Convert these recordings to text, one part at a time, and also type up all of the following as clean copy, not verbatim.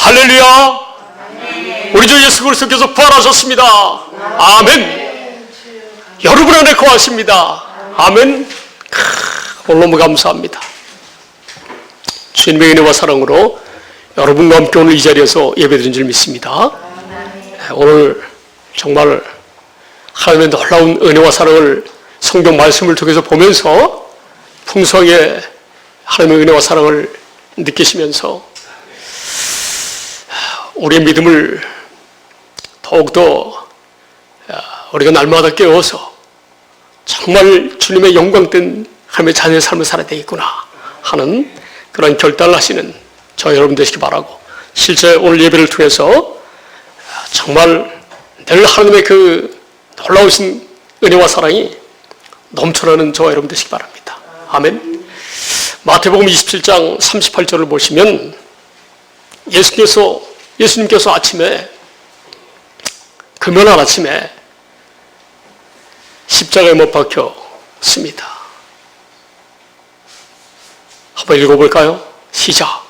할렐루야. 우리 주 예수 그리스도께서 부활하셨습니다. 아멘. 여러분 안에 거하십니다. 아멘. 오늘 너무 감사합니다. 주님의 은혜와 사랑으로 여러분과 함께 오늘 이 자리에서 예배드린 줄 믿습니다. 오늘 정말 하나님의 놀라운 은혜와 사랑을 성경 말씀을 통해서 보면서 풍성하게 하나님의 은혜와 사랑을 느끼시면서 우리의 믿음을 더욱더 우리가 날마다 깨워서 정말 주님의 영광된 하나님의 자녀의 삶을 살아야 되겠구나 하는 그런 결단을 하시는 저 여러분 되시기 바라고, 실제 오늘 예배를 통해서 정말 늘 하나님의 그 놀라우신 은혜와 사랑이 넘쳐나는 저와 여러분 되시기 바랍니다. 아멘. 마태복음 27장 38절을 보시면 예수님께서 아침에, 금요일 아침에 십자가에 못 박혔습니다. 한번 읽어볼까요? 시작.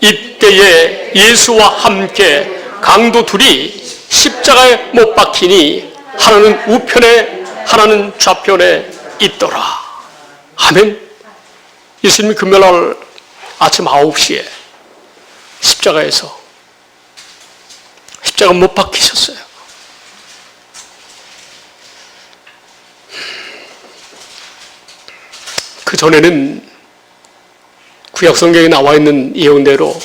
이때에 예수와 함께 강도 둘이 십자가에 못 박히니 하나는 우편에 하나는 좌편에 있더라. 아멘. 예수님이 금요일 아침 9시에 십자가에서 십자가 못 박히셨어요. 그 전에는 구약 성경에 나와 있는 예언대로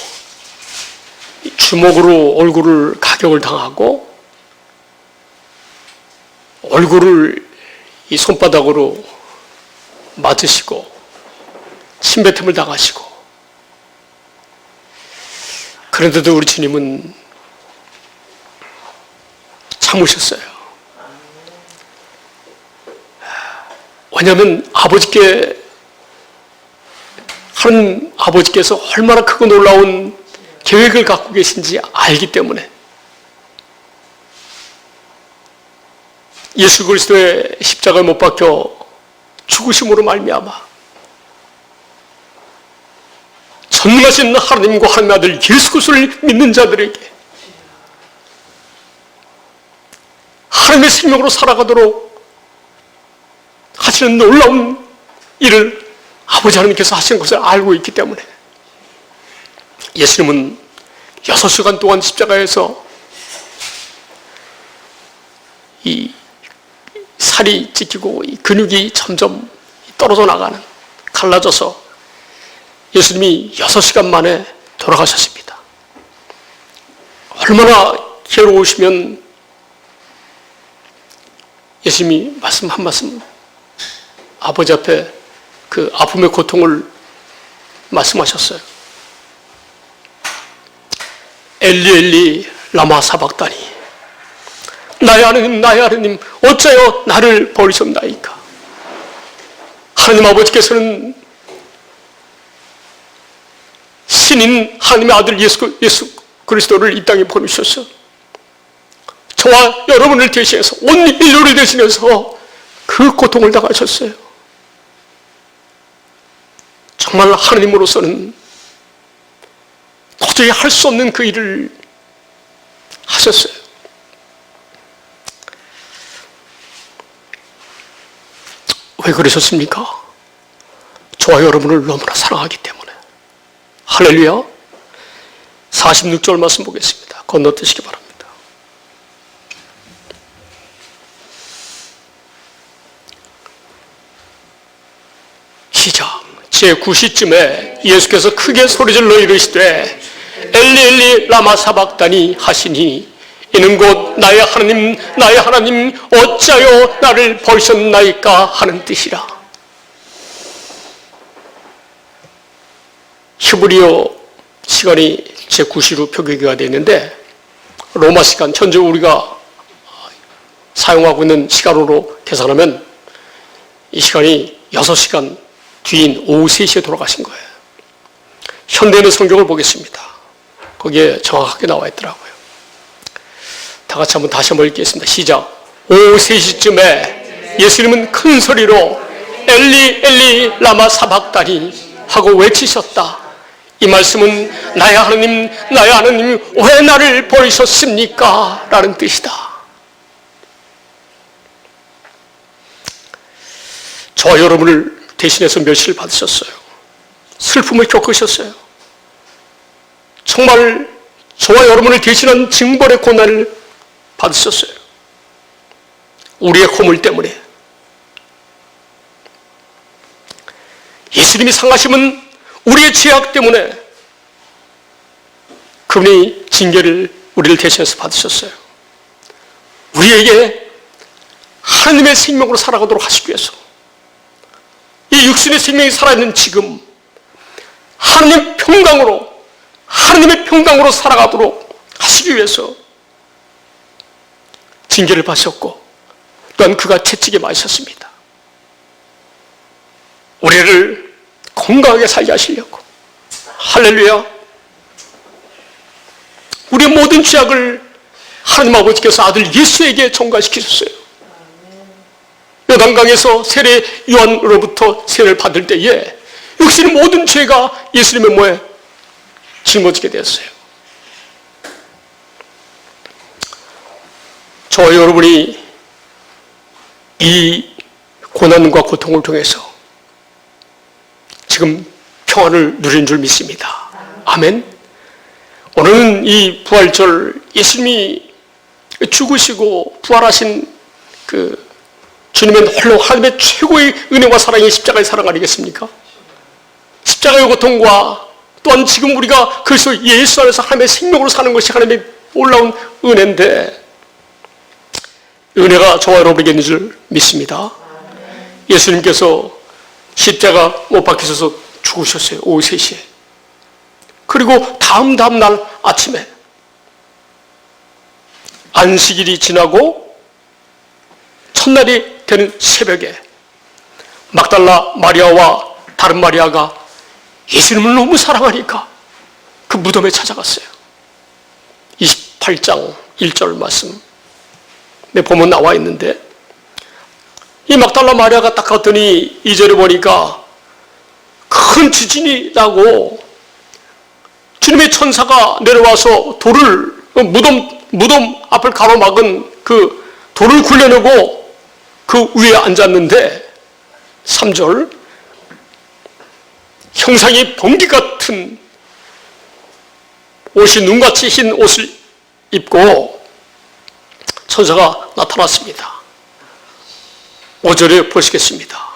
주먹으로 얼굴을 가격을 당하고 얼굴을 이 손바닥으로 맞으시고 침뱉음을 당하시고, 그런데도 우리 주님은 참으셨어요. 왜냐하면 하나님 아버지께서 얼마나 크고 놀라운 계획을 갖고 계신지 알기 때문에 예수 그리스도의 십자가에 못 박혀 죽으심으로 말미암아 전능하신 하나님과 하나님의 아들 예수 그리스도를 믿는 자들에게 하나님의 생명으로 살아가도록 하시는 놀라운 일을 아버지 하나님께서 하시는 것을 알고 있기 때문에 예수님은 6시간 동안 십자가에서 이 살이 찢기고 이 근육이 점점 떨어져 나가는, 갈라져서 예수님이 6시간 만에 돌아가셨습니다. 얼마나 괴로우시면 예수님이 말씀 한 말씀 아버지 앞에 그 아픔의 고통을 말씀하셨어요. 엘리 엘리 라마 사박다니, 나의 하느님 어찌하여 나를 버리셨나이까. 하나님 아버지께서는 신인 하나님의 아들 예수 그리스도를 이 땅에 보내주셔서 저와 여러분을 대신해서, 온 인류를 대신해서 그 고통을 당하셨어요. 정말 하나님으로서는 도저히 할 수 없는 그 일을 하셨어요. 왜 그러셨습니까? 저와 여러분을 너무나 사랑하기 때문에. 할렐루야. 46절 말씀 보겠습니다. 건너뛰시기 바랍니다. 시작. 제9시쯤에 예수께서 크게 소리질러 이르시되 엘리 엘리 라마 사박다니 하시니 이는 곧 나의 하나님 어찌하여 나를 버리셨나이까 하는 뜻이라. 히브리어 시간이 제9시로 표기가 되어 있는데 로마 시간, 현재 우리가 사용하고 있는 시간으로 계산하면 이 시간이 6시간 뒤인 오후 3시에 돌아가신 거예요. 현대인의 성경을 보겠습니다. 거기에 정확하게 나와 있더라고요. 다 같이 다시 한번 읽겠습니다. 시작. 오후 3시쯤에 예수님은 큰 소리로 엘리 엘리 라마 사박다니 하고 외치셨다. 이 말씀은 나의 하나님 왜 나를 버리셨습니까? 라는 뜻이다. 저와 여러분을 대신해서 멸시를 받으셨어요. 슬픔을 겪으셨어요. 정말 저와 여러분을 대신한 징벌의 고난을 받으셨어요. 우리의 허물 때문에. 예수님이 상하심은 우리의 죄악 때문에 그분이 징계를 우리를 대신해서 받으셨어요. 우리에게 하나님의 생명으로 살아가도록 하시기 위해서, 이 육신의 생명이 살아있는 지금 하나님의 평강으로 살아가도록 하시기 위해서 징계를 받으셨고, 또한 그가 채찍에 맞으셨습니다. 우리를 건강하게 살게 하시려고. 할렐루야. 우리의 모든 죄악을 하나님 아버지께서 아들 예수에게 전가시키셨어요. 요단강에서 세례 요한으로부터 세례를 받을 때에 육신의 모든 죄가 예수님의 몸에 짊어지게 되었어요. 저와 여러분이 이 고난과 고통을 통해서 지금 평안을 누리는 줄 믿습니다. 아멘. 오늘은 이 부활절, 예수님이 죽으시고 부활하신 그 주님의 홀로 하나님의 최고의 은혜와 사랑이 십자가의 사랑 아니겠습니까? 십자가의 고통과 또한 지금 우리가 그리스도 예수 안에서 하나님의 생명으로 사는 것이 하나님의 놀라운 은혜인데, 은혜가 저와 여러분에게 있는 줄 믿습니다. 예수님께서 십자가 못 박히셔서 죽으셨어요. 오후 3시에. 그리고 다음 날 아침에 안식일이 지나고 첫날이 되는 새벽에 막달라 마리아와 다른 마리아가 예수님을 너무 사랑하니까 그 무덤에 찾아갔어요. 28장 1절 말씀 보면 나와 있는데, 이 막달라 마리아가 딱 갔더니 2절에 보니까 큰 지진이 나고 주님의 천사가 내려와서 돌을 무덤 앞을 가로막은 그 돌을 굴려내고 그 위에 앉았는데, 3절 형상이 번개 같은 옷이 눈같이 흰 옷을 입고 천사가 나타났습니다. 5절에 보시겠습니다.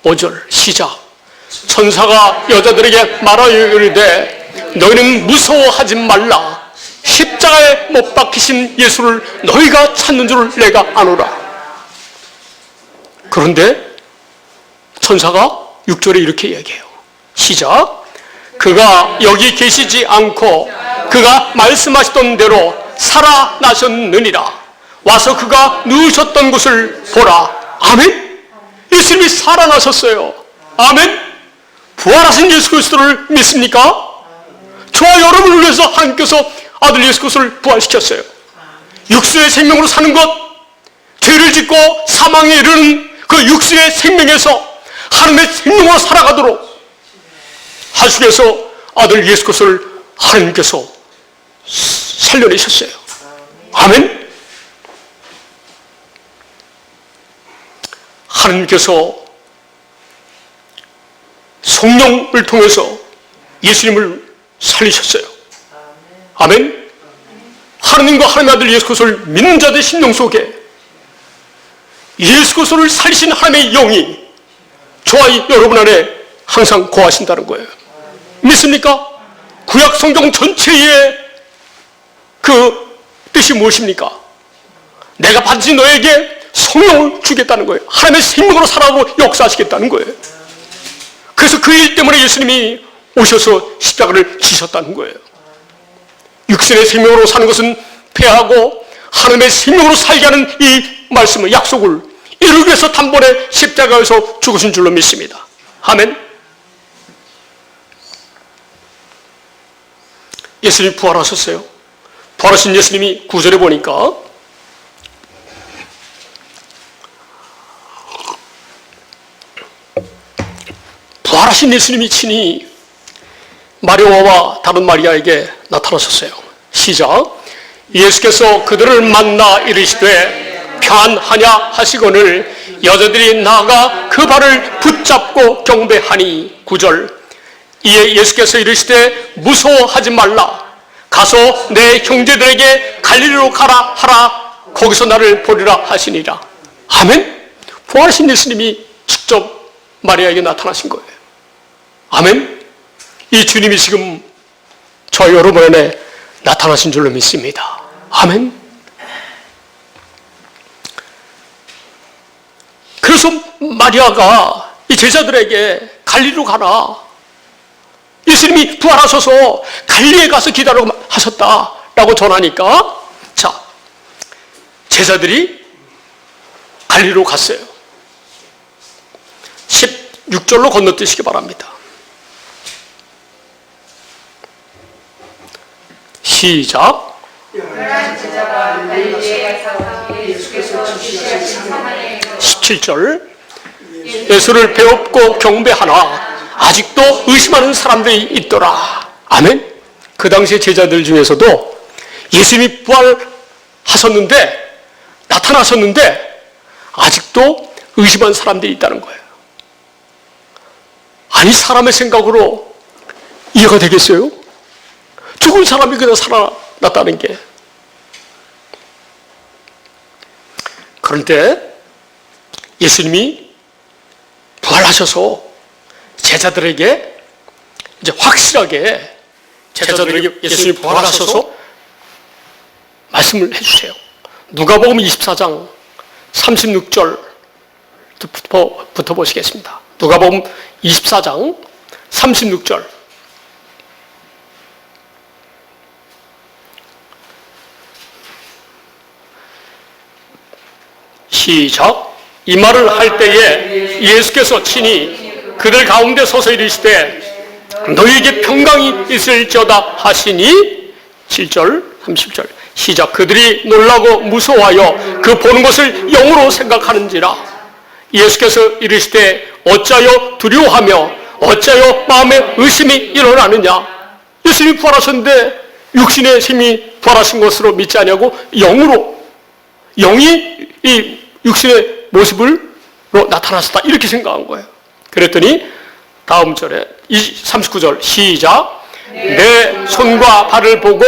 5절 시작. 천사가 여자들에게 말하여 이르되 너희는 무서워하지 말라. 십자가에 못 박히신 예수를 너희가 찾는 줄 내가 아노라. 그런데 천사가 6절에 이렇게 얘기해요. 시작. 그가 여기 계시지 않고 그가 말씀하시던 대로 살아나셨느니라. 와서 그가 누우셨던 곳을 보라. 아멘. 예수님이 살아나셨어요. 아멘. 부활하신 예수 그리스도를 믿습니까? 저와 여러분을 위해서 하나님께서 아들 예수 그리스도를 부활시켰어요. 육신의 생명으로 사는 것, 죄를 짓고 사망에 이르는 그 육신의 생명에서 하나님의 생명으로 살아가도록 하시기 위해서 아들 예수 그리스도를 하나님께서 살려내셨어요. 아멘. 하나님께서 성령을 통해서 예수님을 살리셨어요. 아멘. 하나님과 하나님의 아들 예수 그리스도를 믿는 자들의 심령 속에 예수 그리스도를 살리신 하나님의 영이 저와 여러분 안에 항상 거하신다는 거예요. 믿습니까? 구약 성경 전체의 그 뜻이 무엇입니까? 내가 반드시 너에게 성령을 주겠다는 거예요. 하나님의 생명으로 살아가고 역사하시겠다는 거예요. 그래서 그 일 때문에 예수님이 오셔서 십자가를 지셨다는 거예요. 육신의 생명으로 사는 것은 패하고 하나님의 생명으로 살게 하는 이 말씀을, 약속을 이루기 위해서 단번에 십자가에서 죽으신 줄로 믿습니다. 아멘. 예수님이 부활하셨어요. 부활하신 예수님이 9절에 보니까 부활하신 예수님이 친히 마리아와 다른 마리아에게 나타나셨어요. 시작. 예수께서 그들을 만나 이르시되 평안하냐 하시거늘 여자들이 나아가 그 발을 붙잡고 경배하니. 9절. 이에 예수께서 이르시되 무서워하지 말라. 가서 내 형제들에게 갈릴리로 가라 하라. 거기서 나를 보리라 하시니라. 아멘. 부활하신 예수님이 직접 마리아에게 나타나신 거예요. 아멘. 이 주님이 지금 저 여러분 안에 나타나신 줄로 믿습니다. 아멘. 그래서 마리아가 이 제자들에게 갈릴리로 가라. 예수님이 부활하셔서 갈릴리에 가서 기다리고 하셨다라고 전하니까, 자, 제자들이 갈릴리로 갔어요. 16절로 건너뛰시기 바랍니다. 시작. 17절. 예수를 배웁고 경배하나 아직도 의심하는 사람들이 있더라. 아멘. 그 당시에 제자들 중에서도 예수님이 부활하셨는데, 나타나셨는데 아직도 의심하는 사람들이 있다는 거예요. 아니, 사람의 생각으로 이해가 되겠어요? 죽은 사람이 그냥 살아났다는 게. 그런데 예수님이 부활하셔서 제자들에게 이제 확실하게 제자들에게 예수님이 부활하셔서 말씀을 해주세요. 누가복음 24장 36절부터 보시겠습니다. 누가복음 24장 36절. 시작. 이 말을 할 때에 예수께서 친히 그들 가운데 서서 이르시되 너희에게 평강이 있을지어다 하시니. 7절 30절 시작. 그들이 놀라고 무서워하여 그 보는 것을 영으로 생각하는지라. 예수께서 이르시되 어찌하여 두려워하며 어찌하여 마음에 의심이 일어나느냐. 예수님이 부활하셨는데 육신의 힘이 부활하신 것으로 믿지 아니하고 영으로, 영이 이 육신의 모습으로 나타났다, 이렇게 생각한 거예요. 그랬더니 다음 절에 39절 시작. 내 손과 발을 보고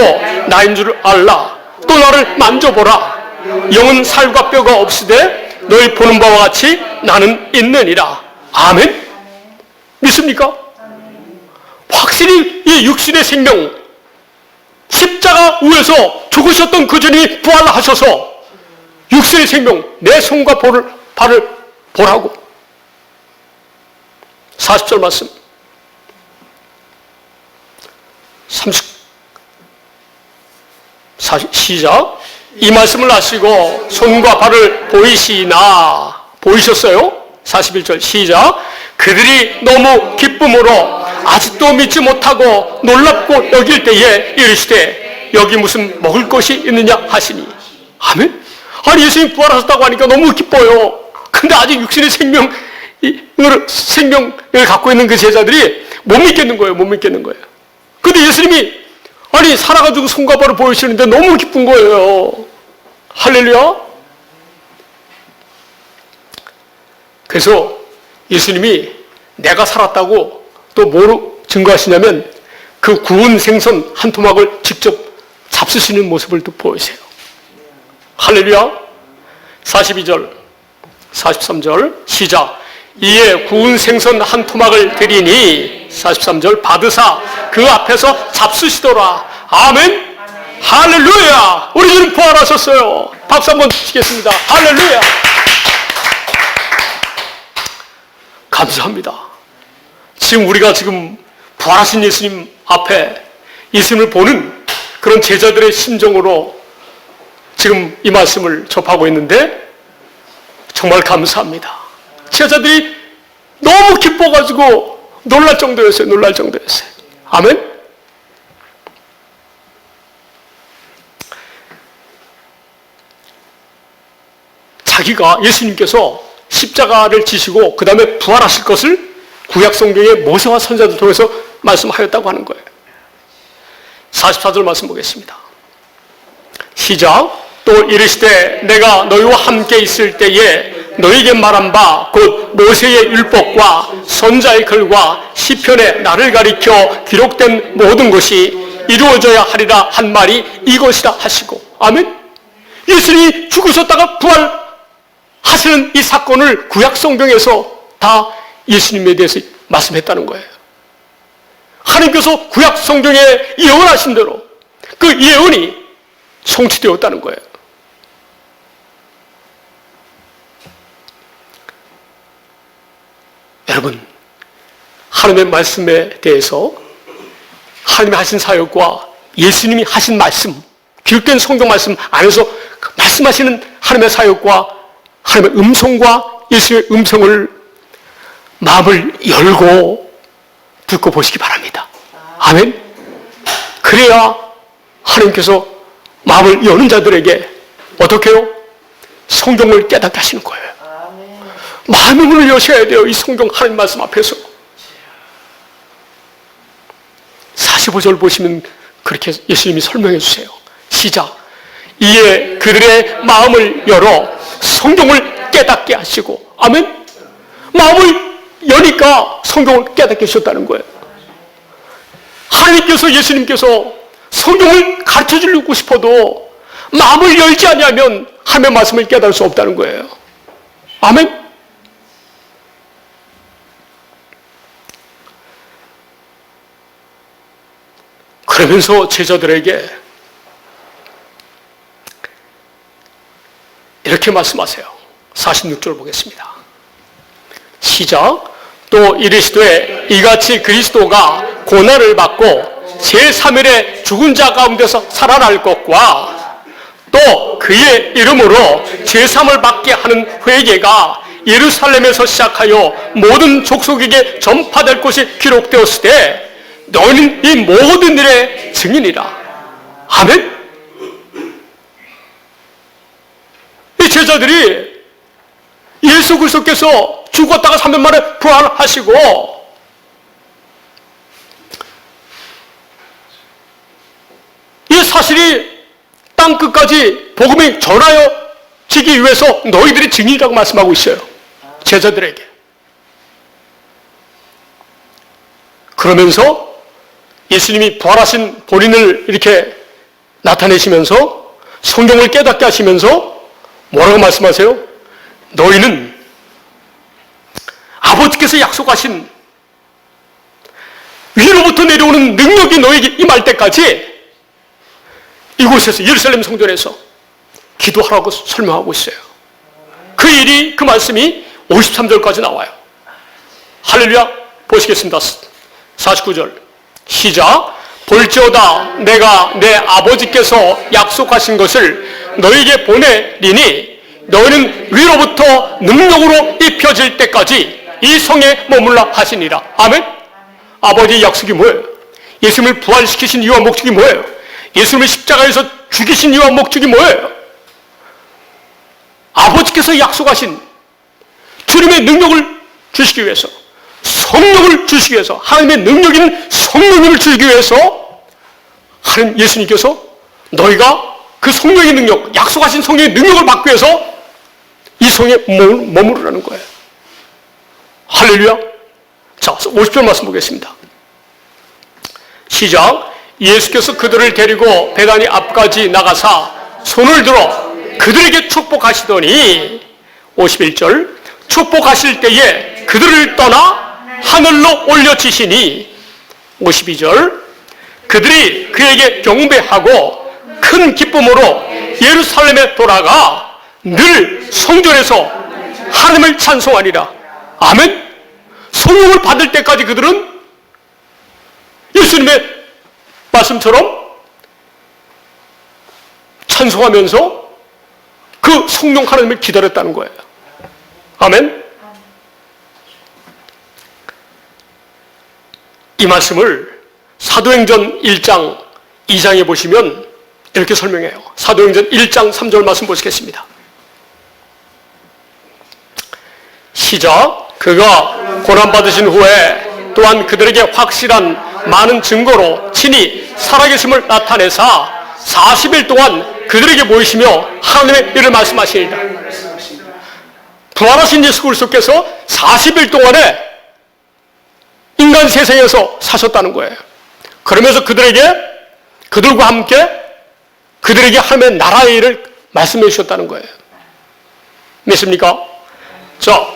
나인 줄 알라. 또 나를 만져보라. 영은 살과 뼈가 없으되 너희 보는 바와 같이 나는 있느니라. 아멘. 믿습니까? 확실히 이 육신의 생명, 십자가 위에서 죽으셨던 그 주님이 부활하셔서 육신의 생명, 내 손과 발을 보라고. 40절 말씀. 40 시작. 이 말씀을 하시고 손과 발을 보이시나. 보이셨어요? 41절 시작. 그들이 너무 기쁨으로 아직도 믿지 못하고 놀랍고 여길 때에 이르시되 여기 무슨 먹을 것이 있느냐 하시니. 아멘. 아니, 예수님 부활하셨다고 하니까 너무 기뻐요. 근데 아직 육신의 생명을 갖고 있는 그 제자들이 못 믿겠는 거예요. 못 믿겠는 거예요. 근데 예수님이 아니 살아가지고 손과 발을 보이시는데 너무 기쁜 거예요. 할렐루야. 그래서 예수님이 내가 살았다고 또 뭐로 증거하시냐면 그 구운 생선 한 토막을 직접 잡수시는 모습을 또 보이세요. 할렐루야. 42절 43절 시작. 이에 구운 생선 한 토막을 드리니. 43절 받으사 그 앞에서 잡수시더라. 아멘. 할렐루야. 우리 주님 부활하셨어요. 박수 한번 치겠습니다. 할렐루야. 감사합니다. 지금 우리가 부활하신 예수님 앞에 예수님을 보는 그런 제자들의 심정으로 지금 이 말씀을 접하고 있는데 정말 감사합니다. 제자들이 너무 기뻐가지고 놀랄 정도였어요. 놀랄 정도였어요. 아멘. 자기가 예수님께서 십자가를 지시고 그 다음에 부활하실 것을 구약 성경의 모세와 선지자들 통해서 말씀하였다고 하는 거예요. 44절 말씀 보겠습니다. 시작. 또 이르시되 내가 너희와 함께 있을 때에 너희에게 말한 바 곧 모세의 율법과 선자의 글과 시편에 나를 가리켜 기록된 모든 것이 이루어져야 하리라 한 말이 이것이라 하시고. 아멘. 예수님이 죽으셨다가 부활하시는 이 사건을 구약 성경에서 다 예수님에 대해서 말씀했다는 거예요. 하나님께서 구약 성경에 예언하신 대로 그 예언이 성취되었다는 거예요. 여러분, 하나님의 말씀에 대해서 하나님이 하신 사역과 예수님이 하신 말씀, 기록된 성경 말씀 안에서 말씀하시는 하나님의 사역과 하나님의 음성과 예수의 음성을 마음을 열고 듣고 보시기 바랍니다. 아멘. 그래야 하나님께서 마음을 여는 자들에게 어떻게 해요? 성경을 깨닫게 하시는 거예요. 마음의 문을 여셔야 돼요. 이 성경 하나님 말씀 앞에서. 45절 보시면 그렇게 예수님이 설명해 주세요. 시작. 이에 그들의 마음을 열어 성경을 깨닫게 하시고. 아멘. 마음을 여니까 성경을 깨닫게 하셨다는 거예요. 하나님께서 예수님께서 성경을 가르쳐 주고 싶어도 마음을 열지 않으면 하나님의 말씀을 깨달을 수 없다는 거예요. 아멘. 그러면서 제자들에게 이렇게 말씀하세요. 46절 보겠습니다. 시작. 또 이르시되 이같이 그리스도가 고난을 받고 제3일에 죽은 자 가운데서 살아날 것과 또 그의 이름으로 제3을 받게 하는 회개가 예루살렘에서 시작하여 모든 족속에게 전파될 것이 기록되었을 때 너희는 이 모든 일의 증인이라. 아멘. 이 제자들이 예수 그리스도께서 죽었다가 3년 만에 부활하시고 이 사실이 땅끝까지 복음이 전하여지기 위해서 너희들이 증인이라고 말씀하고 있어요. 제자들에게. 그러면서 예수님이 부활하신 본인을 이렇게 나타내시면서 성경을 깨닫게 하시면서 뭐라고 말씀하세요? 너희는 아버지께서 약속하신 위로부터 내려오는 능력이 너에게 임할 때까지 이곳에서 예루살렘 성전에서 기도하라고 설명하고 있어요. 그 일이, 그 말씀이 53절까지 나와요. 할렐루야. 보시겠습니다. 49절 시작. 볼지어다 내가 내 아버지께서 약속하신 것을 너희에게 보내리니 너희는 위로부터 능력으로 입혀질 때까지 이 성에 머물라 하시니라. 아멘. 아버지의 약속이 뭐예요? 예수님을 부활시키신 이유와 목적이 뭐예요? 예수님을 십자가에서 죽이신 이유와 목적이 뭐예요? 아버지께서 약속하신 주님의 능력을 주시기 위해서, 성령을 주시기 위해서, 하나님의 능력인 성령님을 주시기 위해서 하나님 예수님께서 너희가 그 성령의 능력, 약속하신 성령의 능력을 받기 위해서 이 성에 머무르라는 거예요. 할렐루야. 자, 50절 말씀 보겠습니다. 시작. 예수께서 그들을 데리고 베다니 앞까지 나가사 손을 들어 그들에게 축복하시더니 51절 축복하실 때에 그들을 떠나 하늘로 올려치시니 52절 그들이 그에게 경배하고 큰 기쁨으로 예루살렘에 돌아가 늘 성전에서 하나님을 찬송하니라. 아멘. 성령을 받을 때까지 그들은 예수님의 말씀처럼 찬송하면서 그 성령 하나님을 기다렸다는 거예요. 아멘. 이 말씀을 사도행전 1장 2장에 보시면 이렇게 설명해요. 사도행전 1장 3절 말씀 보시겠습니다. 시작. 그가 고난받으신 후에 또한 그들에게 확실한 많은 증거로 친히 살아계심을 나타내사 40일 동안 그들에게 모이시며 하나님의 일을 말씀하시니라. 부활하신 예수 그리스도께서 40일 동안에 인간 세상에서 사셨다는 거예요. 그러면서 그들과 함께 그들에게 하나님의 나라의 일을 말씀해 주셨다는 거예요. 믿습니까? 자,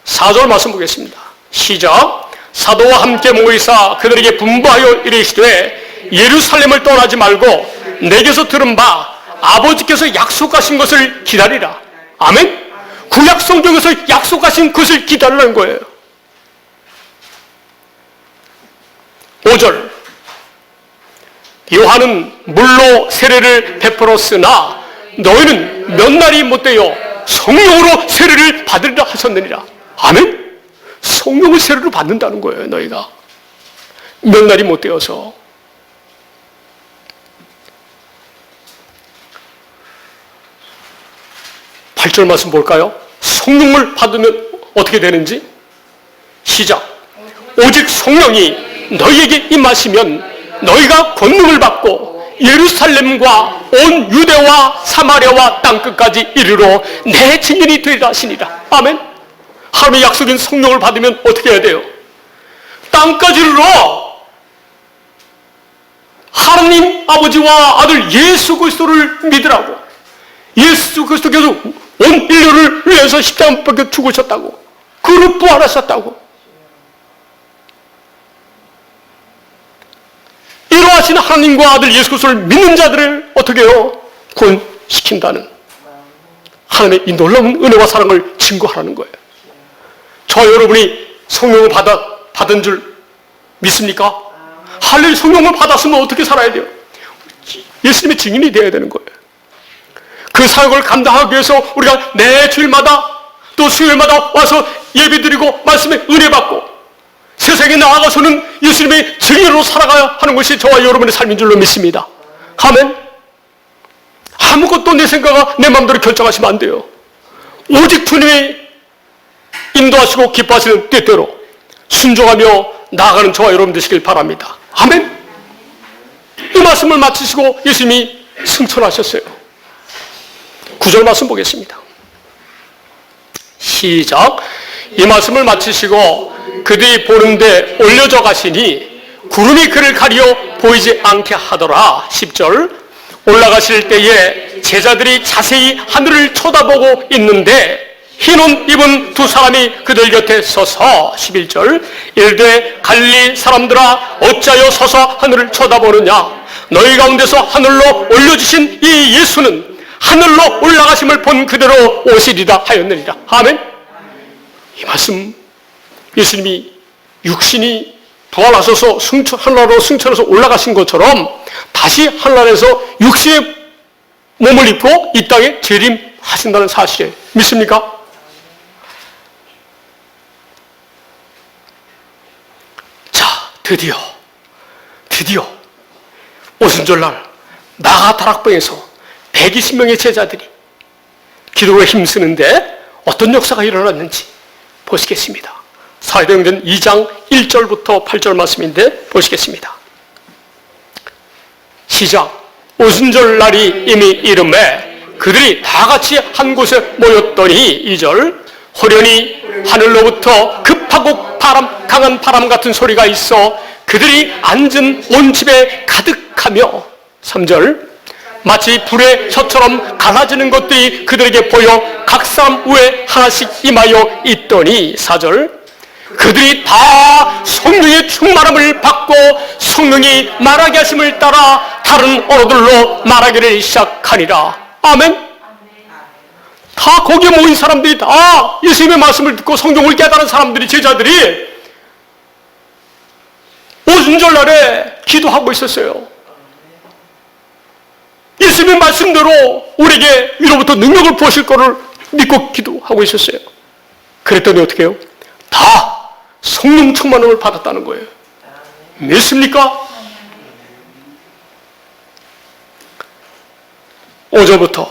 4절 말씀 보겠습니다. 시작. 사도와 함께 모이사 그들에게 분부하여 이르시되 예루살렘을 떠나지 말고 내게서 들은 바 아버지께서 약속하신 것을 기다리라. 아멘? 구약 성경에서 약속하신 것을 기다리라는 거예요. 5절. 요한은 물로 세례를 베풀었으나 너희는 몇 날이 못되어 성령으로 세례를 받으리라 하셨느니라. 아멘? 성령의 세례를 받는다는 거예요. 너희가 몇 날이 못되어서. 8절 말씀 볼까요? 성령을 받으면 어떻게 되는지. 시작. 오직 성령이 너희에게 임하시면 너희가 권능을 받고 예루살렘과 온 유대와 사마리아와 땅끝까지 이르러 내 증인이 되리라 하시니라. 아멘. 하나님의 약속인 성령을 받으면 어떻게 해야 돼요? 땅까지 이르러 하나님 아버지와 아들 예수 그리스도를 믿으라고. 예수 그리스도께서 온 인류를 위해서 십자가에 박혀 죽으셨다고. 그로 부활하셨다고. 이러하신 하나님과 아들 예수 그리스도를 믿는 자들을 어떻게 해요? 구원시킨다는 하나님의 이 놀라운 은혜와 사랑을 증거하라는 거예요. 저 여러분이 성령을 받은 줄 믿습니까? 할렐루야. 성령을 받았으면 어떻게 살아야 돼요? 예수님의 증인이 되어야 되는 거예요. 그 사역을 감당하기 위해서 우리가 매 주일마다 또 수요일마다 와서 예배드리고 말씀에 은혜 받고 세상에 나아가서는 예수님의 증인으로 살아가야 하는 것이 저와 여러분의 삶인 줄로 믿습니다. 아멘. 아무것도 내 생각과 내 마음대로 결정하시면 안 돼요. 오직 주님이 인도하시고 기뻐하시는 뜻대로 순종하며 나아가는 저와 여러분 되시길 바랍니다. 아멘. 이 말씀을 마치시고 예수님이 승천하셨어요. 9절 말씀 보겠습니다. 시작. 이 말씀을 마치시고 그들이 보는데 올려져 가시니 구름이 그를 가리어 보이지 않게 하더라. 10절. 올라가실 때에 제자들이 자세히 하늘을 쳐다보고 있는데 흰 옷 입은 두 사람이 그들 곁에 서서 11절. 이르되 갈릴리 사람들아 어찌하여 서서 하늘을 쳐다보느냐. 너희 가운데서 하늘로 올려주신 이 예수는 하늘로 올라가심을 본 그대로 오시리라 하였느니라. 아멘. 이 말씀, 예수님이 육신이 부활하셔서 하늘나라로 승천해서 올라가신 것처럼 다시 하늘나라에서 육신의 몸을 입고 이 땅에 재림하신다는 사실에 믿습니까? 자, 드디어 오순절날 나가 다락방에서 120명의 제자들이 기도에 힘쓰는데 어떤 역사가 일어났는지 보시겠습니다. 사도행전 2장 1절부터 8절 말씀인데 보시겠습니다. 시작. 오순절 날이 이미 이름에 그들이 다 같이 한 곳에 모였더니 2절. 호련히 하늘로부터 급하고 강한 바람 같은 소리가 있어 그들이 앉은 온 집에 가득하며 3절. 마치 불의 혀처럼 갈라지는 것들이 그들에게 보여 각 사람 위에 하나씩 임하여 있더니 4절. 그들이 다 성령의 충만함을 받고 성령이 말하게 하심을 따라 다른 언어들로 말하기를 시작하니라. 아멘. 다 거기에 모인 사람들이 다 예수님의 말씀을 듣고 성경을 깨달은 사람들이, 제자들이 오순절날에 기도하고 있었어요. 예수님의 말씀대로 우리에게 위로부터 능력을 부으실 것을 믿고 기도하고 있었어요. 그랬더니 어떻게 해요? 다 성령 충만함을 받았다는 거예요. 믿습니까? 5절부터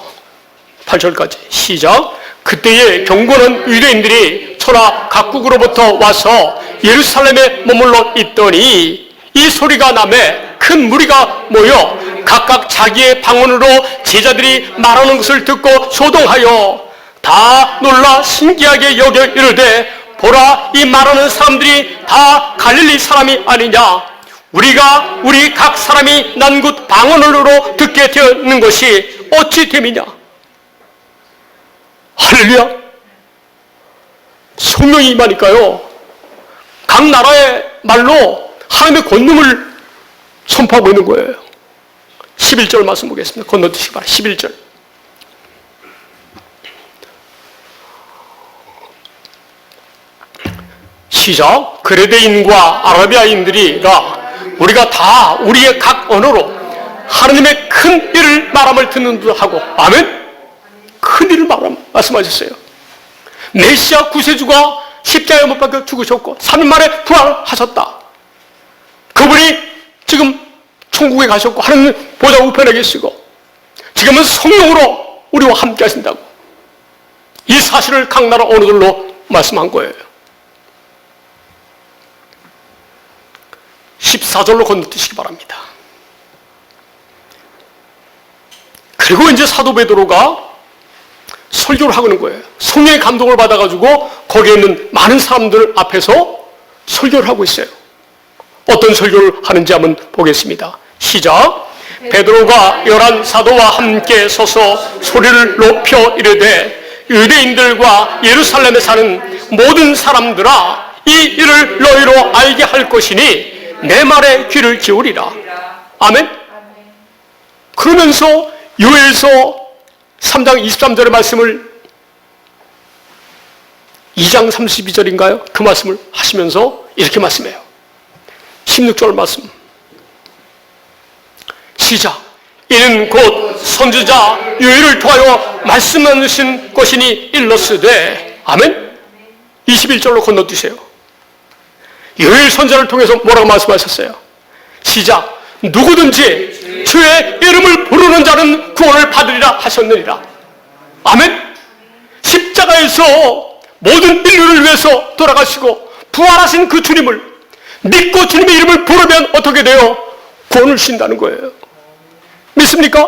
8절까지 시작. 그때에 경건한 유대인들이 천하 각국으로부터 와서 예루살렘에 머물러 있더니 이 이 소리가 나매 큰 무리가 모여 각각 자기의 방언으로 제자들이 말하는 것을 듣고 소동하여 다 놀라 신기하게 여겨 이르되 보라, 이 말하는 사람들이 다 갈릴리 사람이 아니냐? 우리가 우리 각 사람이 난 곳 방언으로 듣게 되었는 것이 어찌 됨이냐? 할렐루야. 성령이 임하니까요, 각 나라의 말로 하나님의 권능을 선포하고 있는 거예요. 11절 말씀 보겠습니다. 건너뛰시기 바랍니다. 11절. 시작. 그레데인과 아라비아인들이라 우리가 다 우리의 각 언어로 하나님의 큰 일을 말함을 듣는 듯 하고, 아멘. 큰 일을 말씀하셨어요. 메시아 구세주가 십자가에 못 박혀 죽으셨고 3일 만에 부활하셨다. 그분이 지금 천국에 가셨고 하나님 보좌 우편에 계시고 지금은 성령으로 우리와 함께 하신다고, 이 사실을 각 나라 언어들로 말씀한 거예요. 14절로 건너뛰시기 바랍니다. 그리고 이제 사도 베드로가 설교를 하고 있는 거예요. 성령의 감동을 받아가지고 거기에 있는 많은 사람들 앞에서 설교를 하고 있어요. 어떤 설교를 하는지 한번 보겠습니다. 시작. 베드로가 11 사도와 함께 서서 소리를 높여 이르되 유대인들과 예루살렘에 사는 모든 사람들아, 이 일을 너희로 알게 할 것이니 내 말에 귀를 기울이라. 아멘. 그러면서 요엘서 3장 23절의 말씀을 2장 32절인가요? 그 말씀을 하시면서 이렇게 말씀해요. 16절 말씀. 시작. 이는 곧 선지자 요엘을 통하여 말씀하신 것이니 일렀으되. 아멘. 21절로 건너뛰세요. 요엘 선지자를 통해서 뭐라고 말씀하셨어요? 시작. 누구든지 주의 이름을 부르는 자는 구원을 받으리라 하셨느니라. 아멘. 십자가에서 모든 인류를 위해서 돌아가시고 부활하신 그 주님을 믿고 주님의 이름을 부르면 어떻게 돼요? 구원을 주신다는 거예요. 믿습니까?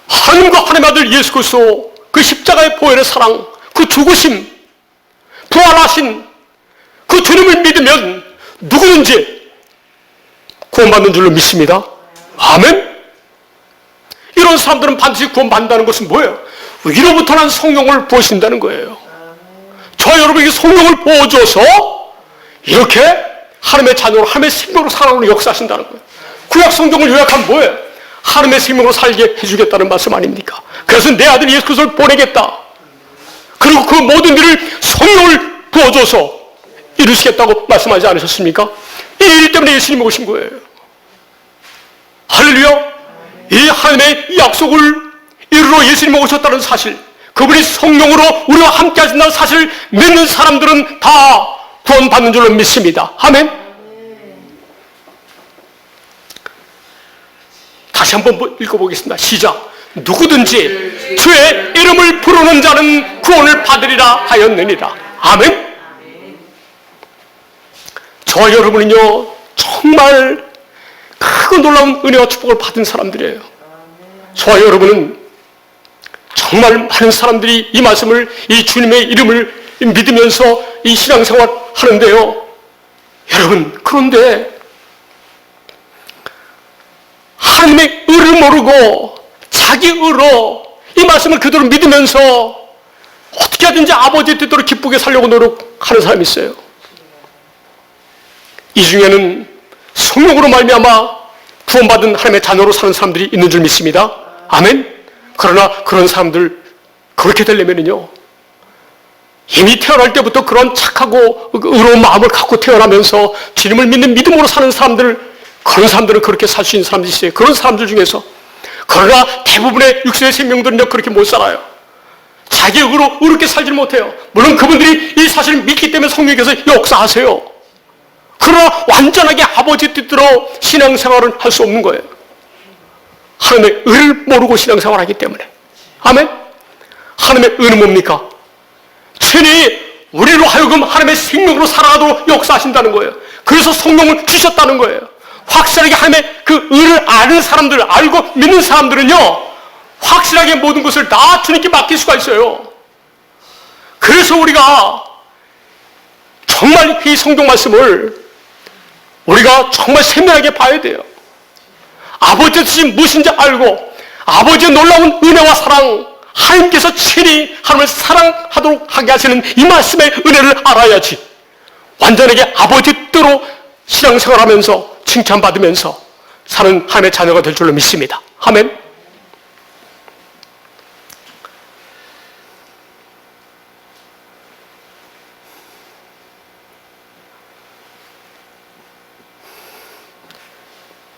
하나님과 하나님의 아들 예수 그리스도 그 십자가의 보혈의 사랑, 그 죽으심, 부활하신 그 주님을 믿으면 누구든지 구원받는 줄로 믿습니다. 아멘. 이런 사람들은 반드시 구원받는다는 것은 뭐예요? 위로부터 난 성령을 부으신다는 거예요. 저 여러분에게 성령을 부어줘서 이렇게 하나님의 자녀로, 하나님의 생명으로 살아오는 역사하신다는 거예요. 구약 성경을 요약하면 뭐예요? 하나님의 생명으로 살게 해주겠다는 말씀 아닙니까? 그래서 내 아들 예수 그리스도를 보내겠다. 그리고 그 모든 일을 성령을 부어줘서 이루시겠다고 말씀하지 않으셨습니까? 이 일 때문에 예수님이 오신 거예요. 할렐루야. 이 하나님의 약속을 이루러 예수님이 오셨다는 사실, 그분이 성령으로 우리와 함께 하신다는 사실을 믿는 사람들은 다 구원받는 줄로 믿습니다. 아멘. 다시 한번 읽어보겠습니다. 시작. 누구든지 주의 이름을 부르는 자는 구원을 받으리라 하였느니라. 아멘. 저와 여러분은요, 정말 크고 놀라운 은혜와 축복을 받은 사람들이에요. 저와 여러분은 정말 많은 사람들이 이 말씀을, 이 주님의 이름을 믿으면서 이 신앙생활 하는데요. 여러분, 그런데 하나님의 의를 모르고 자기 의로 이 말씀을 그대로 믿으면서 어떻게 하든지 아버지의 뜻대로 기쁘게 살려고 노력하는 사람이 있어요. 이 중에는 성령으로 말미암아 구원받은 하나님의 자녀로 사는 사람들이 있는 줄 믿습니다. 아멘. 그러나 그런 사람들, 그렇게 되려면요, 이미 태어날 때부터 그런 착하고 의로운 마음을 갖고 태어나면서 주님을 믿는 믿음으로 사는 사람들, 그런 사람들은 그렇게 살 수 있는 사람들이 있어요. 그런 사람들 중에서. 그러나 대부분의 육신의 생명들은요, 그렇게 못 살아요. 자기 의로 의롭게 살지 못해요. 물론 그분들이 이 사실을 믿기 때문에 성령께서 역사하세요. 그러나 완전하게 아버지 뜻대로 신앙생활을 할 수 없는 거예요. 하나님의 의를 모르고 신앙생활을 하기 때문에. 아멘. 하나님의 의는 뭡니까? 천이 우리로 하여금 하나님의 생명으로 살아가도록 역사하신다는 거예요. 그래서 성령을 주셨다는 거예요. 확실하게 하나님의 그 의를 아는 사람들, 알고 믿는 사람들은요, 확실하게 모든 것을 다 주님께 맡길 수가 있어요. 그래서 우리가 정말 이 성경 말씀을 우리가 정말 세밀하게 봐야 돼요. 아버지의 뜻이 무엇인지 알고 아버지의 놀라운 은혜와 사랑, 하나님께서 친히 하나님을 사랑하도록 하게 하시는 이 말씀의 은혜를 알아야지 완전하게 아버지 뜻대로 신앙생활하면서 칭찬받으면서 사는 하나님의 자녀가 될 줄로 믿습니다. 아멘.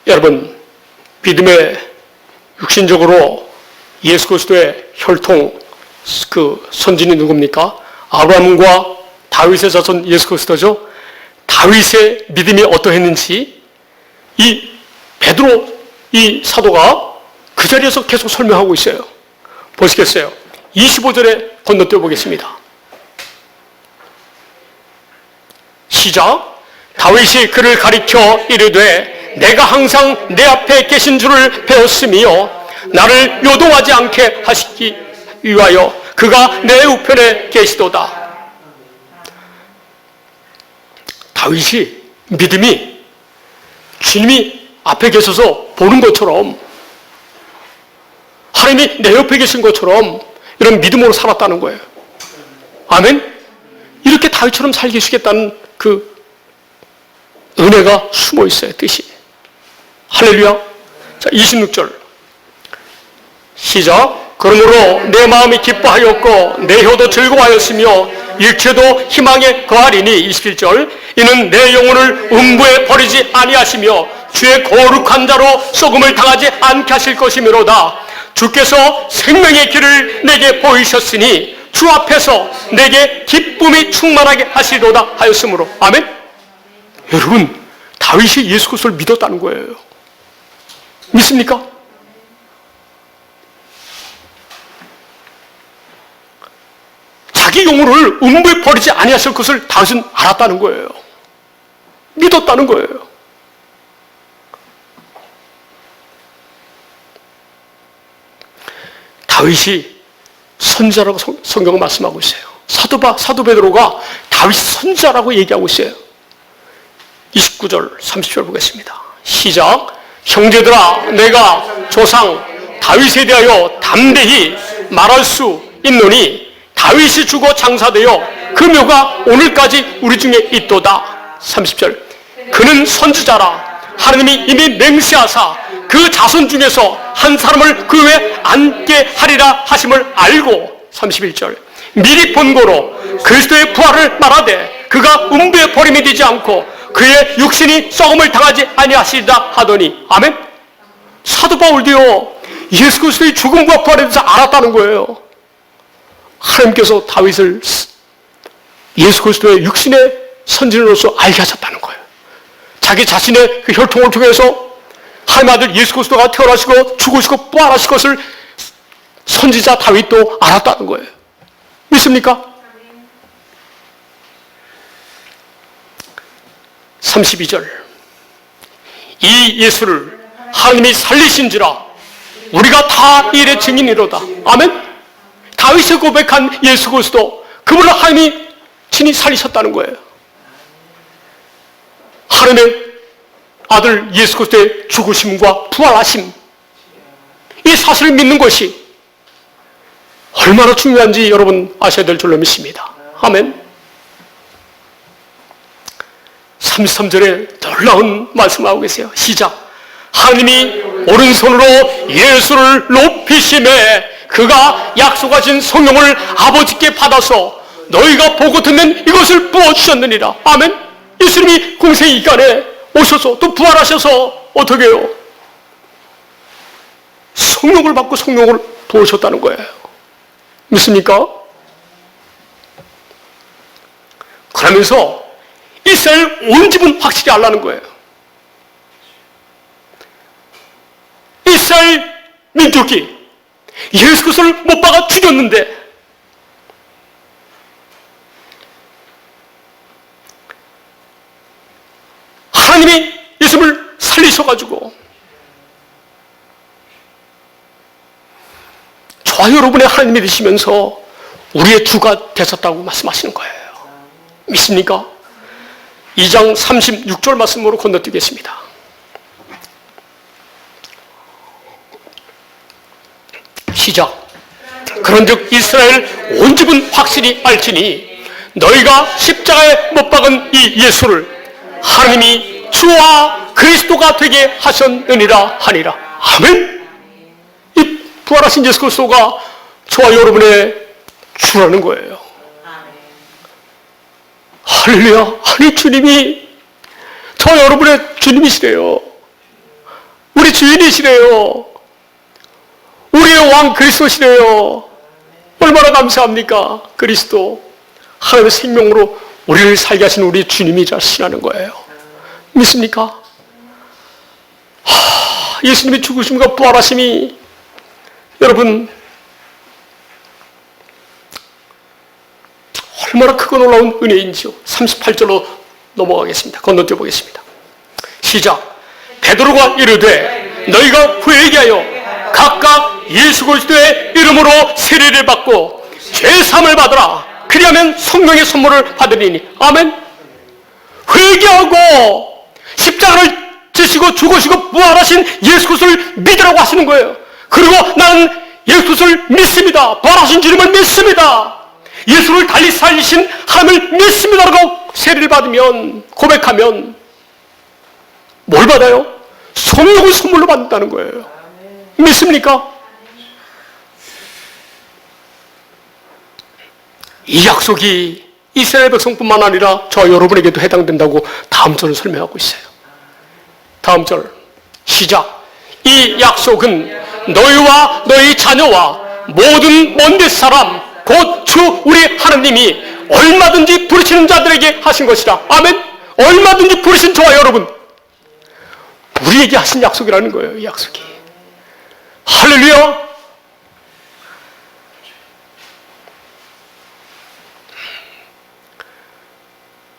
여러분, 믿음의 육신적으로 예수 그리스도의 혈통 그 선진이 누굽니까? 아브라함과 다윗의 자손 예수 그리스도죠. 다윗의 믿음이 어떠했는지 이 베드로 이 사도가 그 자리에서 계속 설명하고 있어요. 보시겠어요? 25절에 건너뛰어 보겠습니다. 시작. 다윗이 그를 가리켜 이르되 내가 항상 내 앞에 계신 줄을 배웠으며 나를 요동하지 않게 하시기 위하여 그가 내 우편에 계시도다. 다윗이 믿음이 주님이 앞에 계셔서 보는 것처럼 하나님이 내 옆에 계신 것처럼 이런 믿음으로 살았다는 거예요. 아멘? 이렇게 다윗처럼 살게 해주겠다는 그 은혜가 숨어 있어요. 뜻이. 할렐루야. 자, 26절 시작. 그러므로 내 마음이 기뻐하였고 내 혀도 즐거워하였으며 일체도 희망에 거하리니. 27절 이는 내 영혼을 음부에 버리지 아니하시며 주의 거룩한 자로 썩음을 당하지 않게 하실 것이므로다. 주께서 생명의 길을 내게 보이셨으니 주 앞에서 내게 기쁨이 충만하게 하시리로다 하였으므로. 아멘. 여러분, 다윗이 예수 그리스도를 믿었다는 거예요. 믿습니까? 자기 영혼을 음부에 버리지 아니하실 것을 다윗은 알았다는 거예요. 믿었다는 거예요. 다윗이 선지자라고 성경은 말씀하고 있어요. 사도 베드로가 다윗 선지자라고 얘기하고 있어요. 29절 30절 보겠습니다. 시작. 형제들아, 내가 조상 다윗에 대하여 담대히 말할 수 있노니 다윗이 죽어 장사되어 그 묘가 오늘까지 우리 중에 있도다. 30절 그는 선지자라 하나님이 이미 맹세하사 그 자손 중에서 한 사람을 그 외에 앉게 하리라 하심을 알고. 31절 미리 본고로 그리스도의 부활을 말하되 그가 음부에 버림이 되지 않고 그의 육신이 썩음을 당하지 아니하시리라 하더니. 아멘. 사도 바울도요 예수 그리스도의 죽음과 부활에 대해서 알았다는 거예요. 하나님께서 다윗을 예수 그리스도의 육신의 선진으로서 알게 하셨다는 거예요. 자기 자신의 그 혈통을 통해서 하나님 아들 예수 그리스도가 태어나시고 죽으시고 부활하실 것을 선지자 다윗도 알았다는 거예요. 믿습니까? 32절 이 예수를 하나님이 살리신지라 우리가 다 일의 증인이로다. 아멘. 다윗이 고백한 예수 그리스도, 그분을 하나님이 친히 살리셨다는 거예요. 하나님의 아들 예수 그리스도의 죽으심과 부활하심, 이 사실을 믿는 것이 얼마나 중요한지 여러분 아셔야 될 줄로 믿습니다. 아멘. 33절에 놀라운 말씀하고 계세요. 시작. 하나님이 오른손으로 예수를 높이심에 그가 약속하신 성령을 아버지께 받아서 너희가 보고 듣는 이것을 부어주셨느니라. 아멘. 예수님이 공생 이간에 오셔서 또 부활하셔서 어떻게 해요? 성령을 받고 성령을 부으셨다는 거예요. 믿습니까? 그러면서 이스라엘 온 집은 확실히 알라는 거예요. 이스라엘 민족이 예수 그리스도를 못 박아 죽였는데 하나님이 예수를 살리셔가지고 저와 여러분의 하나님이 되시면서 우리의 주가 되셨다고 말씀하시는 거예요. 믿습니까? 2장 36절 말씀으로 건너뛰겠습니다. 시작. 그런즉 이스라엘 온 집은 확실히 알지니 너희가 십자가에 못 박은 이 예수를 하나님이 주와 그리스도가 되게 하셨느니라 하니라. 아멘. 이 부활하신 예수 그리스도가 저와 여러분의 주라는 거예요. 할렐루야. 아니 주님이 저와 여러분의 주님이시래요. 우리 주인이시래요. 우리의 왕 그리스도시래요. 얼마나 감사합니까? 그리스도 하나님의 생명으로 우리를 살게 하신 우리 주님이라시라는 거예요. 믿습니까? 예수님의 죽으심과 부활하심이 여러분 얼마나 크고 놀라운 은혜인지요. 38절로 넘어가겠습니다. 건너뛰어 보겠습니다. 시작. 베드로가 이르되 너희가 회개하여 각각 예수 그리스도의 이름으로 세례를 받고 죄사함을 받으라. 그리하면 성령의 선물을 받으리니. 아멘. 회개하고 십자가를 지시고 죽으시고 부활하신 예수 그리스도를 믿으라고 하시는 거예요. 그리고 나는 예수 그리스도를 믿습니다. 부활하신 주님을 믿습니다. 예수를 달리 살리신 하나님을 믿습니다라고 세례를 받으면, 고백하면 뭘 받아요? 성령을 선물로 받는다는 거예요. 믿습니까? 이 약속이 이스라엘 백성뿐만 아니라 저 여러분에게도 해당된다고 다음 절을 설명하고 있어요. 다음 절 시작. 이 약속은 너희와 너희 자녀와 모든 먼 사람 곧 주 우리 하나님이 얼마든지 부르시는 자들에게 하신 것이라. 아멘. 얼마든지 부르신 저와 여러분 우리에게 하신 약속이라는 거예요. 이 약속이. 할렐루야.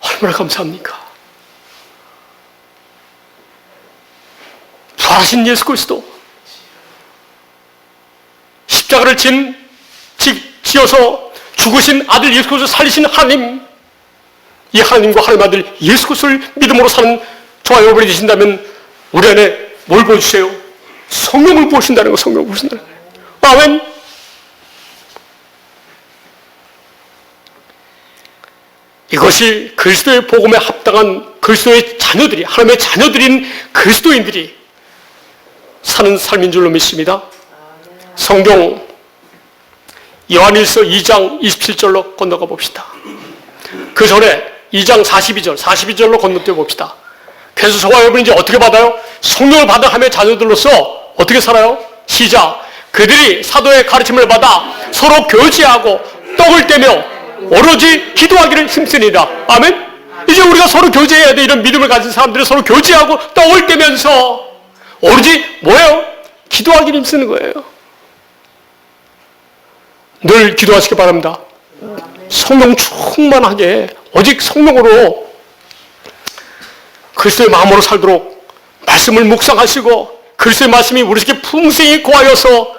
얼마나 감사합니까? 부활하신 예수 그리스도 십자가를 지어서 죽으신 아들 예수 그리스도를 살리신 하나님, 이 하나님과 하나님 아들 예수 그리스도를 믿음으로 사는 저와 여러분이 되신다면 우리 안에 뭘 보여주세요? 성령을 부으신다는 거. 성령을 부으신다는 거. 아멘. 이것이 그리스도의 복음에 합당한 그리스도의 자녀들이, 하나님의 자녀들인 그리스도인들이 사는 삶인 줄로 믿습니다. 성경 요한일서 2장 27절로 건너가 봅시다. 그 전에 2장 42절로 건너뛰어 봅시다. 그래서 저와 여러분이 이제 어떻게 받아요? 성령을 받아 하며 자녀들로서 어떻게 살아요? 시작. 그들이 사도의 가르침을 받아 서로 교제하고 떡을 떼며 오로지 기도하기를 힘쓰니라. 아멘. 이제 우리가 서로 교제해야 돼. 이런 믿음을 가진 사람들이 서로 교제하고 떡을 떼면서 오로지 뭐예요? 기도하기를 힘쓰는 거예요. 늘 기도하시기 바랍니다. 성령 충만하게 오직 성령으로 그리스도의 마음으로 살도록 말씀을 묵상하시고 그리스도의 말씀이 우리에게 풍성히 고하여서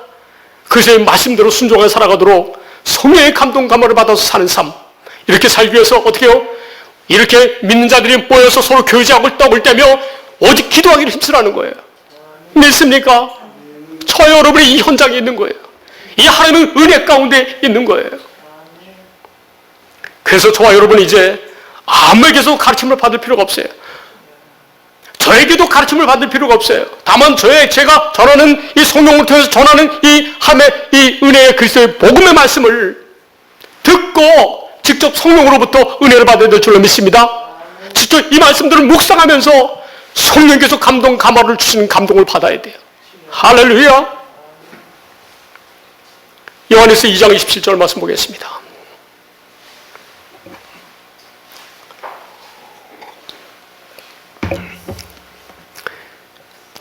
그리스도의 말씀대로 순종하여 살아가도록 성령의 감동 감화를 받아서 사는 삶. 이렇게 살기 위해서 어떻게 해요? 이렇게 믿는 자들이 모여서 서로 교제하고 떡을 떼며 오직 기도하기를 힘쓰라는 거예요. 믿습니까? 저 여러분이 이 현장에 있는 거예요. 이 하나님의 은혜 가운데 있는 거예요. 그래서 저와 여러분이 이제 아무에게서 가르침을 받을 필요가 없어요. 저에게도 가르침을 받을 필요가 없어요. 다만 제가 전하는 이 성령을 통해서 전하는 이 하나님의 이 은혜의 그리스도의 복음의 말씀을 듣고 직접 성령으로부터 은혜를 받아야 될 줄로 믿습니다. 직접 이 말씀들을 묵상하면서 성령께서 감동 감화를 주시는 감동을 받아야 돼요. 할렐루야. 요한일서 2장 27절 말씀 보겠습니다.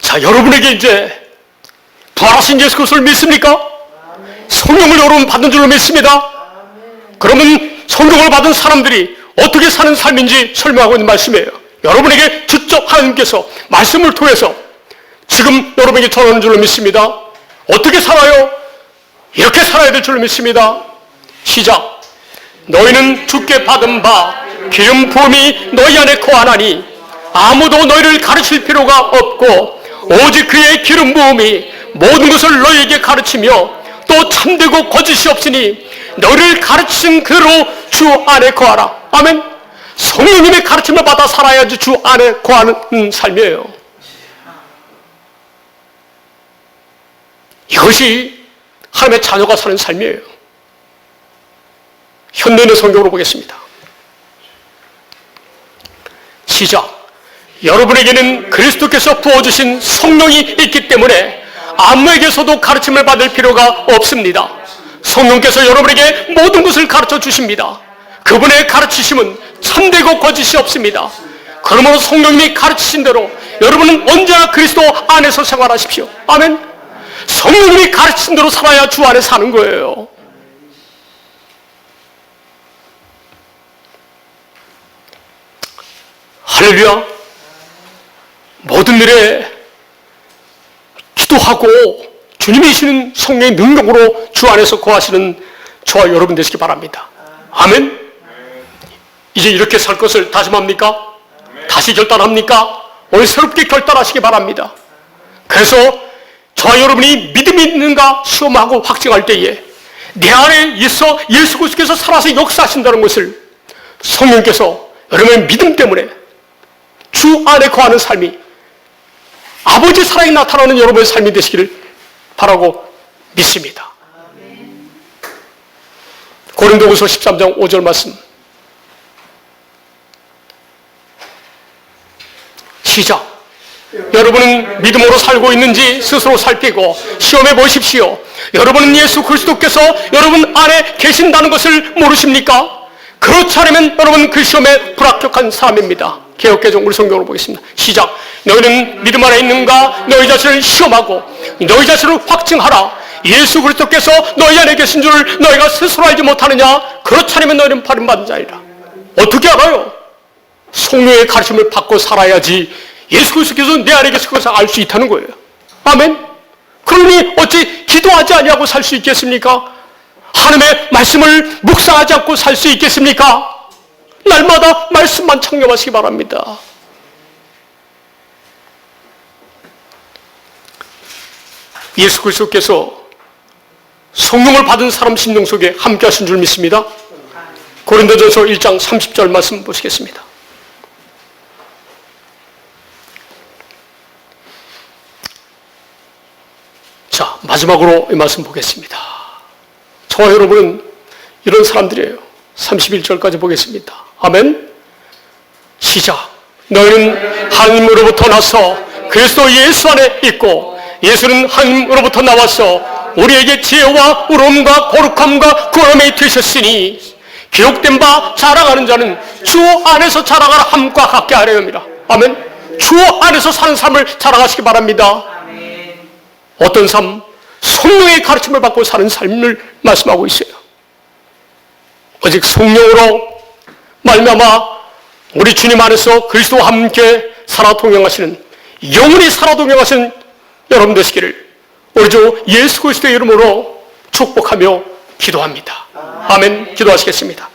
자, 여러분에게 이제 부활하신 예수 그리스도를 믿습니까? 성령을 여러분 받은 줄로 믿습니다. 그러면 성령을 받은 사람들이 어떻게 사는 삶인지 설명하고 있는 말씀이에요. 여러분에게 직접 직접 하나님께서 말씀을 통해서 지금 여러분에게 전하는 줄로 믿습니다. 어떻게 살아요? 이렇게 살아야 될 줄로 믿습니다. 시작. 너희는 주께 받은 바 기름 부음이 너희 안에 거하나니 아무도 너희를 가르칠 필요가 없고 오직 그의 기름 부음이 모든 것을 너희에게 가르치며 또 참되고 거짓이 없으니 너희를 가르치신 그로 주 안에 거하라. 아멘. 성령님의 가르침을 받아 살아야지 주 안에 거하는 삶이에요. 이것이 하나님의 자녀가 사는 삶이에요. 현대인의 성경으로 보겠습니다. 시작. 여러분에게는 그리스도께서 부어주신 성령이 있기 때문에 아무에게서도 가르침을 받을 필요가 없습니다. 성령께서 여러분에게 모든 것을 가르쳐 주십니다. 그분의 가르치심은 참되고 거짓이 없습니다. 그러므로 성령님이 가르치신 대로 여러분은 언제나 그리스도 안에서 생활하십시오. 아멘. 성령님이 가르치신 대로 살아야 주 안에 사는 거예요. 할렐루야. 모든 일에 기도하고 주님이 주시는 성령의 능력으로 주 안에서 거하시는 저와 여러분 되시기 바랍니다. 아멘. 이제 이렇게 살 것을 다짐합니까? 다시 결단합니까? 오늘 새롭게 결단하시기 바랍니다. 그래서 저와 여러분이 믿음이 있는가 시험하고 확증할 때에 내 안에 있어 예수 그리스도께서 살아서 역사하신다는 것을 성령께서 여러분의 믿음 때문에 주 안에 거하는 삶이 아버지의 사랑이 나타나는 여러분의 삶이 되시기를 바라고 믿습니다. 고린도후서 13장 5절 말씀 시작. 여러분은 믿음으로 살고 있는지 스스로 살피고 시험해 보십시오. 여러분은 예수 그리스도께서 여러분 안에 계신다는 것을 모르십니까? 그렇지 않으면 여러분 그 시험에 불합격한 사람입니다. 개역개정 우리 성경으로 보겠습니다. 시작. 너희는 믿음 안에 있는가? 너희 자신을 시험하고 너희 자신을 확증하라. 예수 그리스도께서 너희 안에 계신 줄 너희가 스스로 알지 못하느냐? 그렇지 않으면 너희는 버림받은 자이라. 어떻게 알아요? 성령의 가르침을 받고 살아야지 예수 그리스도께서 내 안에 계신 것을 알 수 있다는 거예요. 아멘. 그러니 어찌 기도하지 아니하고 살 수 있겠습니까? 하나님의 말씀을 묵상하지 않고 살 수 있겠습니까? 날마다 말씀만 창념하시기 바랍니다. 예수 그리스도께서 성령을 받은 사람 심령 속에 함께 하신 줄 믿습니다. 고린도전서 1장 30절 말씀 보시겠습니다. 자, 마지막으로 이 말씀 보겠습니다. 저와 여러분은 이런 사람들이에요. 31절까지 보겠습니다. 아멘. 시작. 너희는 하나님으로부터 나서 그리스도 예수 안에 있고 예수는 하나님으로부터 나와서 우리에게 지혜와 의로움과 거룩함과 구원함이 되셨으니 기록된 바 자랑하는 자는 주 안에서 자랑하라 함과 같게 하려 합니다. 아멘. 주 안에서 사는 삶을 자랑하시기 바랍니다. 어떤 삶? 성령의 가르침을 받고 사는 삶을 말씀하고 있어요. 오직 성령으로 말미암아 우리 주님 안에서 그리스도와 함께 살아 동행하시는 영원히 살아 동행하시는 여러분 되시기를 우리 주 예수 그리스도의 이름으로 축복하며 기도합니다. 아멘. 기도하시겠습니다.